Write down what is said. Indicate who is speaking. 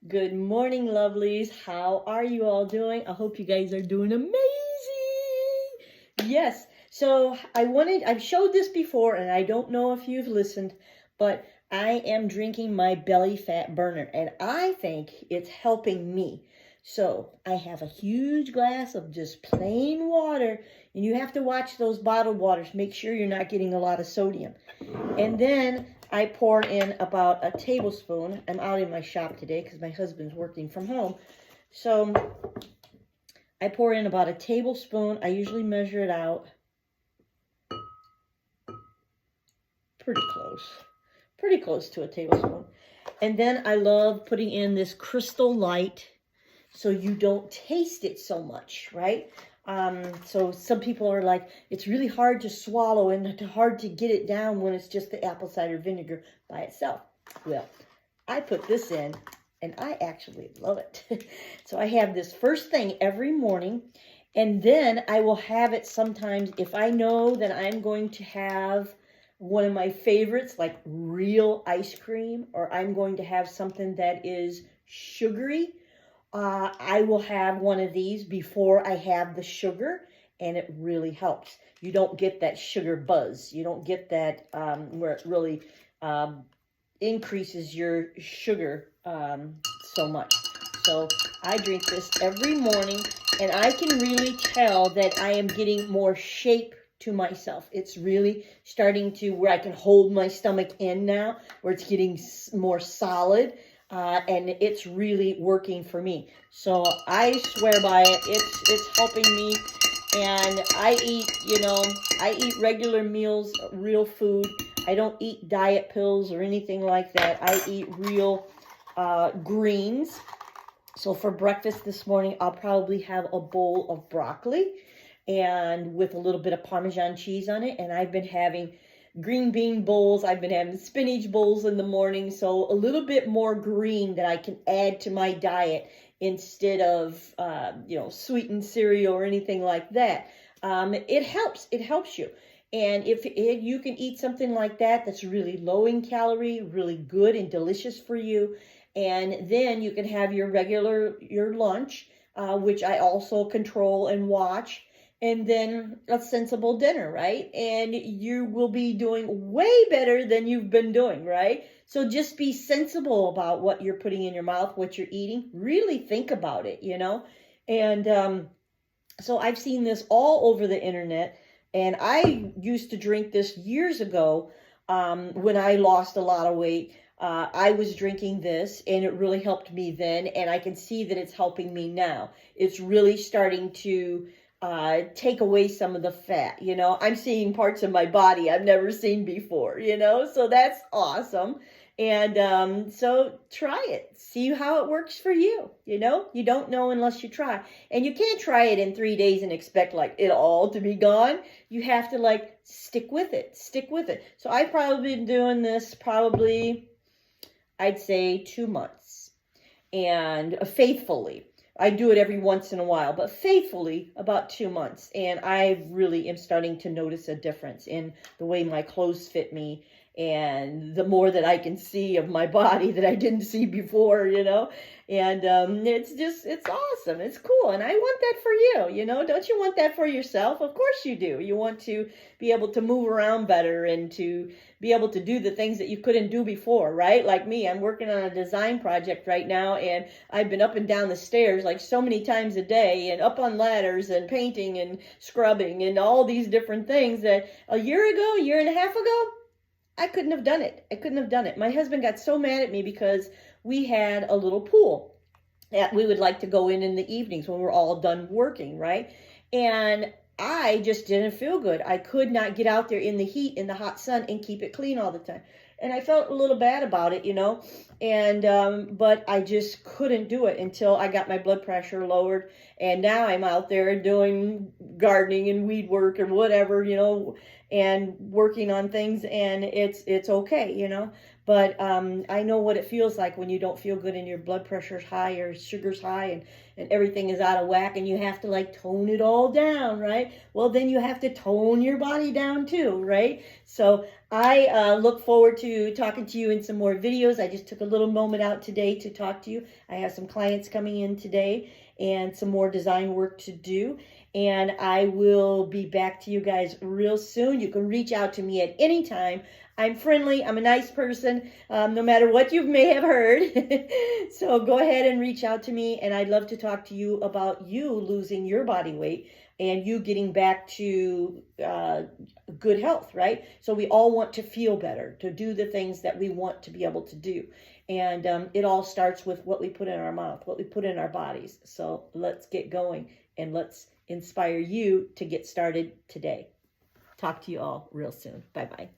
Speaker 1: Good morning, lovelies. How are you all doing? I hope you guys are doing amazing. Yes. So I've showed this before, and I don't know if you've listened, but I am drinking my belly fat burner, and I think it's helping me. So I have a huge glass of just plain water, and you have to watch those bottled waters. Make sure you're not getting a lot of sodium. And then I pour in about a tablespoon. I'm out in my shop today because my husband's working from home. So I pour in about a tablespoon. I usually measure it out. Pretty close to a tablespoon. And then I love putting in this Crystal Light so you don't taste it so much, right? So some people are like, it's really hard to swallow and hard to get it down when it's just the apple cider vinegar by itself. Well, I put this in and I actually love it. So I have this first thing every morning, and then I will have it sometimes if I know that I'm going to have one of my favorites, like real ice cream, or I'm going to have something that is sugary. I will have one of these before I have the sugar, and it really helps. You don't get that sugar buzz. You don't get that where it really increases your sugar so much. So I drink this every morning, and I can really tell that I am getting more shape to myself. It's really starting to where I can hold my stomach in now, where it's getting more solid. And it's really working for me. So I swear by it. It's helping me. And I eat regular meals, real food. I don't eat diet pills or anything like that. I eat real greens. So for breakfast this morning, I'll probably have a bowl of broccoli and with a little bit of Parmesan cheese on it. And I've been having green bean bowls. I've been having spinach bowls in the morning. So a little bit more green that I can add to my diet instead of, sweetened cereal or anything like that. It helps. It helps you. And if you can eat something like that, that's really low in calorie, really good and delicious for you. And then you can have your lunch, which I also control and watch, and then a sensible dinner, right? And you will be doing way better than you've been doing, right? So just be sensible about what you're putting in your mouth, what you're eating. Really think about it, And so I've seen this all over the internet, and I used to drink this years ago when I lost a lot of weight. I was drinking this, and it really helped me then, and I can see that it's helping me now. It's really starting to take away some of the fat. I'm seeing parts of my body I've never seen before, so that's awesome. And so try it, see how it works for you. You don't know unless you try, and you can't try it in 3 days and expect like it all to be gone. You have to stick with it. So I've probably been doing this I'd say 2 months, and faithfully. I do it every once in a while, but faithfully about 2 months. And I really am starting to notice a difference in the way my clothes fit me and the more that I can see of my body that I didn't see before, And it's awesome. It's cool. And I want that for you, Don't you want that for yourself? Of course you do. You want to be able to move around better and to be able to do the things that you couldn't do before, right? Like me, I'm working on a design project right now, and I've been up and down the stairs like so many times a day and up on ladders and painting and scrubbing and all these different things that a year and a half ago, I couldn't have done it. My husband got so mad at me because we had a little pool that we would like to go in the evenings when we're all done working, right? And I just didn't feel good. I could not get out there in the heat, in the hot sun, and keep it clean all the time. And I felt a little bad about it, and but I just couldn't do it until I got my blood pressure lowered. And now I'm out there doing gardening and weed work or whatever, and working on things, and it's okay, But I know what it feels like when you don't feel good and your blood pressure's high or sugar's high and everything is out of whack and you have to like tone it all down, right? Well, then you have to tone your body down too, right? So I look forward to talking to you in some more videos. I just took a little moment out today to talk to you. I have some clients coming in today and some more design work to do. And I will be back to you guys real soon. You can reach out to me at any time. I'm friendly. I'm a nice person, no matter what you may have heard. So go ahead and reach out to me. And I'd love to talk to you about you losing your body weight and you getting back to good health, right? So we all want to feel better, to do the things that we want to be able to do. And it all starts with what we put in our mouth, what we put in our bodies. So let's get going and let's inspire you to get started today. Talk to you all real soon. Bye-bye.